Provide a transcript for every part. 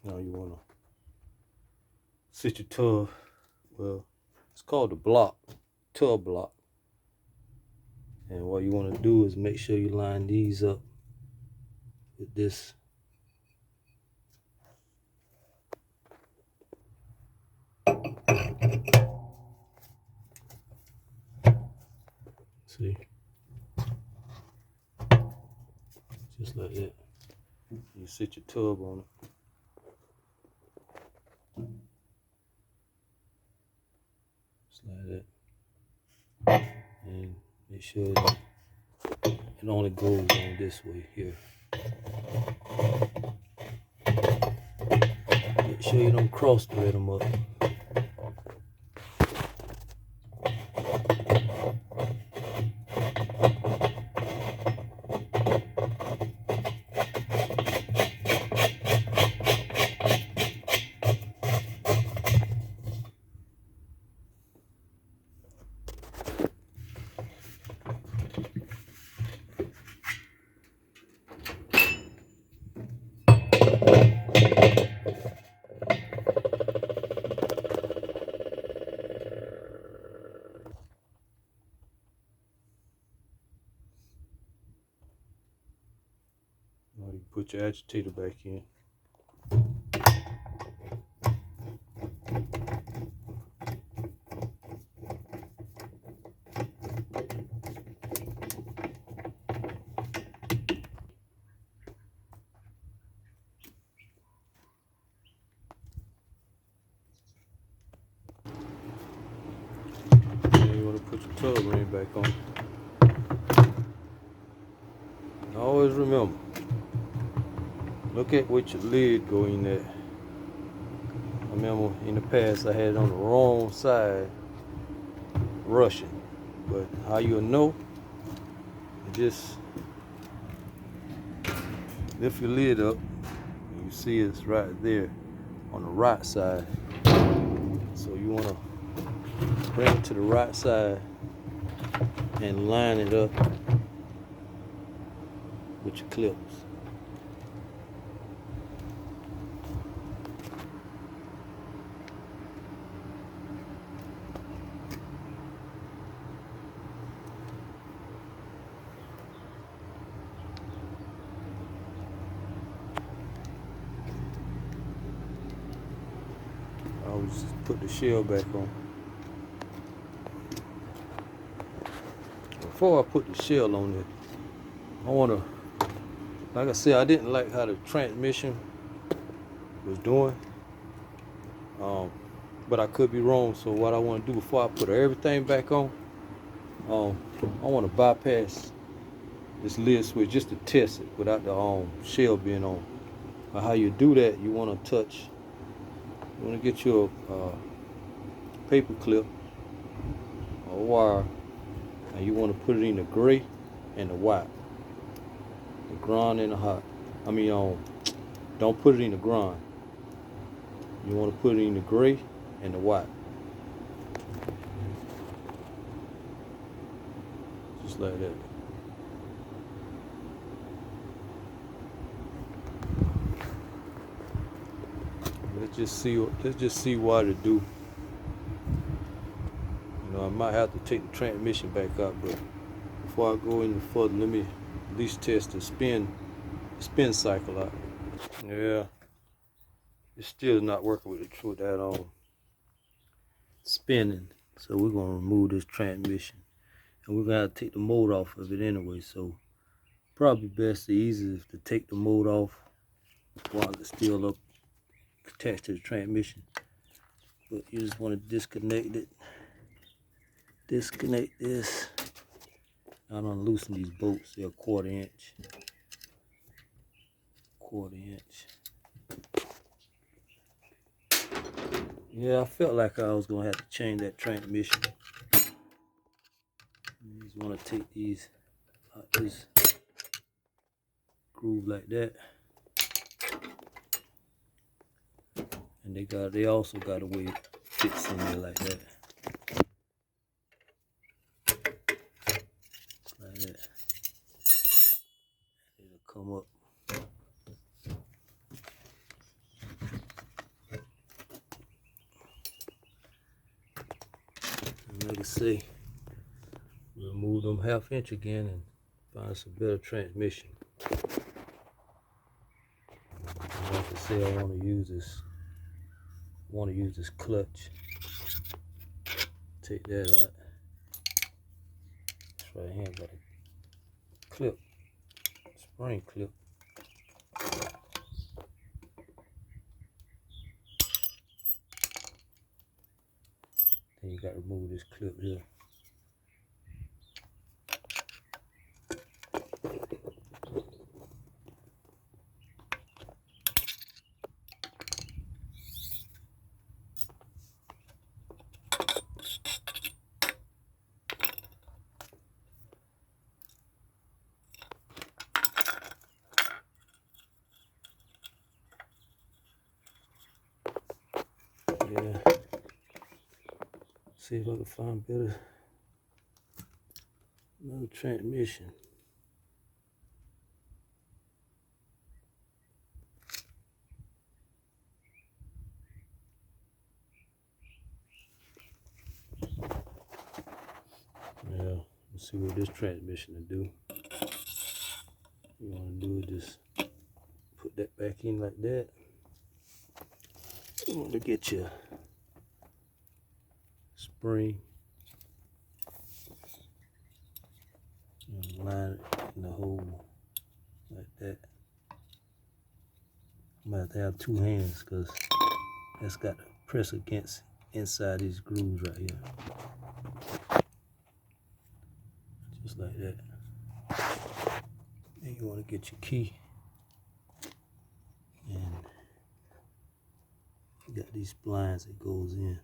Now you want to sit your tub. Well, it's called the block, tub block. And what you want to do is make sure you line these up with this. See, just like that. You sit your tub on it, just like that, and make sure that it only goes on this way here. Make sure you don't cross thread them up. Now you put your agitator back in. Then you want to put your tub ring back on. And always remember, look at what your lid go in at. I remember in the past I had it on the wrong side, rushing. But how you'll know, just lift your lid up, and you see it's right there on the right side. So you want to bring it to the right side and line it up with your clips. I always put the shell back on. Before I put the shell on it, I want to, like I said, I didn't like how the transmission was doing, but I could be wrong. So what I want to do before I put everything back on, I want to bypass this lid switch just to test it without the shell being on. But how you do that, you want to get your paper clip or wire, and you want to put it in the gray and the white, the ground and the hot. Don't put it in the ground. You want to put it in the gray and the white, just like that. Let's just see what it do. You know, I might have to take the transmission back out, but before I go any further, let me at least test the spin cycle out. Yeah, it's still not working with that spinning. So we're gonna remove this transmission, and we're gonna have to take the motor off of it anyway. So probably best the easiest to take the motor off while it's still up attached to the transmission. But you just want to disconnect it. Disconnect this. I don't loosen these bolts. They're 1/4 inch. 1/4 inch. Yeah, I felt like I was gonna have to change that transmission. You just want to take these out this groove like that, and they also got a way it fits in there like that. Like that. It'll come up. like I say, remove them 1/2 inch again and find some better transmission. And like I say, I want to use this clutch. Take that out. This right here got a clip, spring clip. Then you got to remove this clip here. Yeah. See if I can find another transmission. Yeah, let's see what this transmission will do. You want to do is just put that back in like that. You want to get your spring and line it in the hole like that. I'm gonna have to have 2 hands because that's got to press against inside these grooves right here. Just like that. Then you want to get your key. And you got these splines that goes in.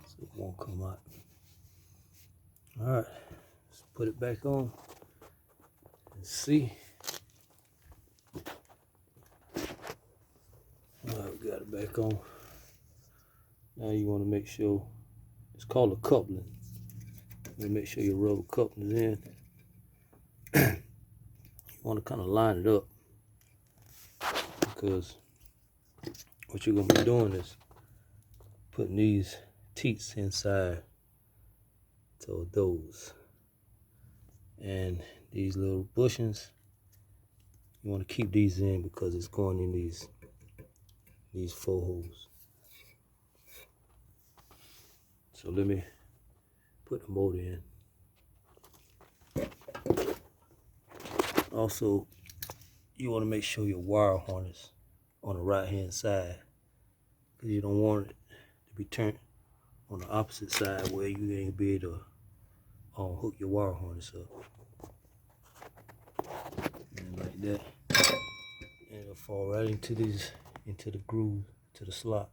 So it won't come out. Alright, let's put it back on and see. Alright, we got it back on. Now you want to make sure, it's called a coupling. You make sure your rubber coupling is in. You want to kind of line it up because what you're going to be doing is putting these teats inside to those. And these little bushings, you want to keep these in because it's going in these 4 holes. So let me put the motor in. Also, you want to make sure your wire harness on the right hand side because you don't want it to be turned on the opposite side where you ain't be able to hook your wire harness up. And like that. And it'll fall right into the groove, to the slot.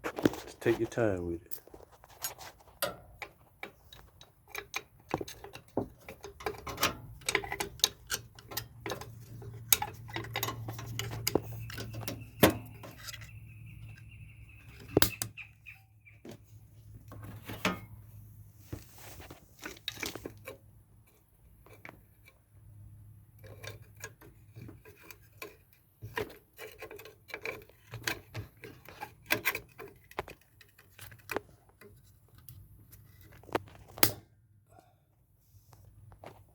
Just take your time with it.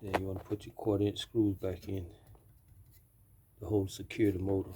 Then you want to put your 1/4 inch screws back in to hold secure the motor.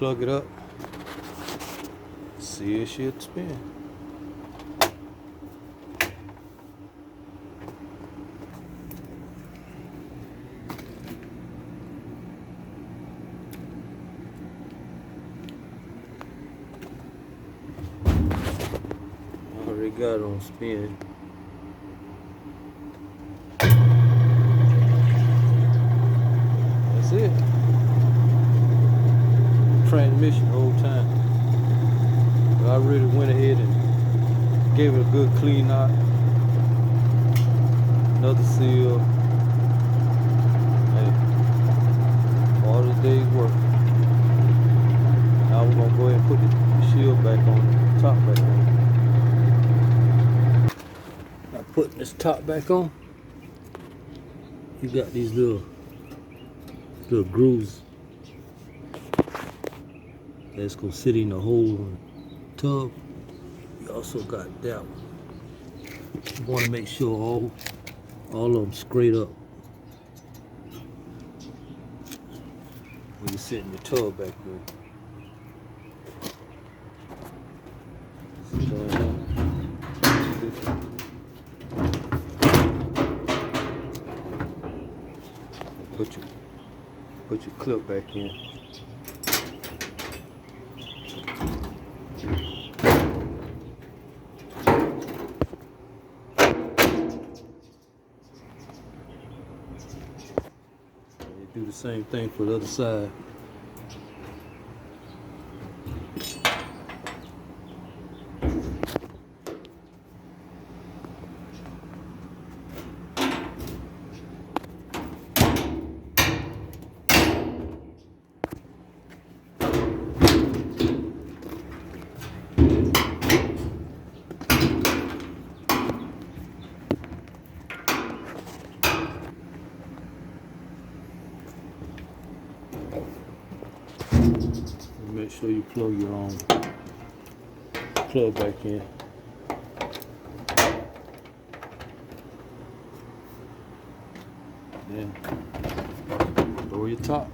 plug it up, see it should spin. Already got it on spin. That's it. Transmission the whole time. But I really went ahead and gave it a good clean out. Another seal. Hey, all the day's work. Now we're gonna go ahead and put the shield back on, the top back on. Now putting this top back on, you got these little grooves that's gonna sit in the hole in the tub. You also got that one. You want to make sure all of them straight up when you sit in the tub back there. Put your clip back in. You do the same thing for the other side. Make sure you plug your own plug back in. Then lower your top.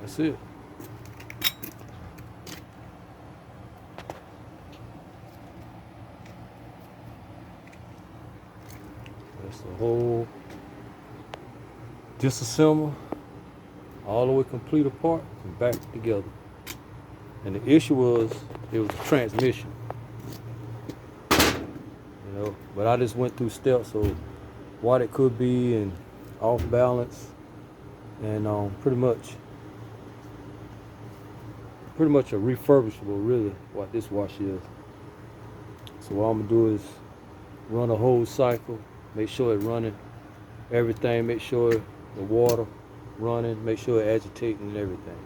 That's it. That's the whole disassemble all the way complete apart and back together. And the issue was it was the transmission. You know, but I just went through steps of what it could be and off balance and pretty much a refurbishable, really, what this wash is. So what I'm gonna do is run a whole cycle, make sure it's running everything, make sure the water running, make sure it agitating and everything.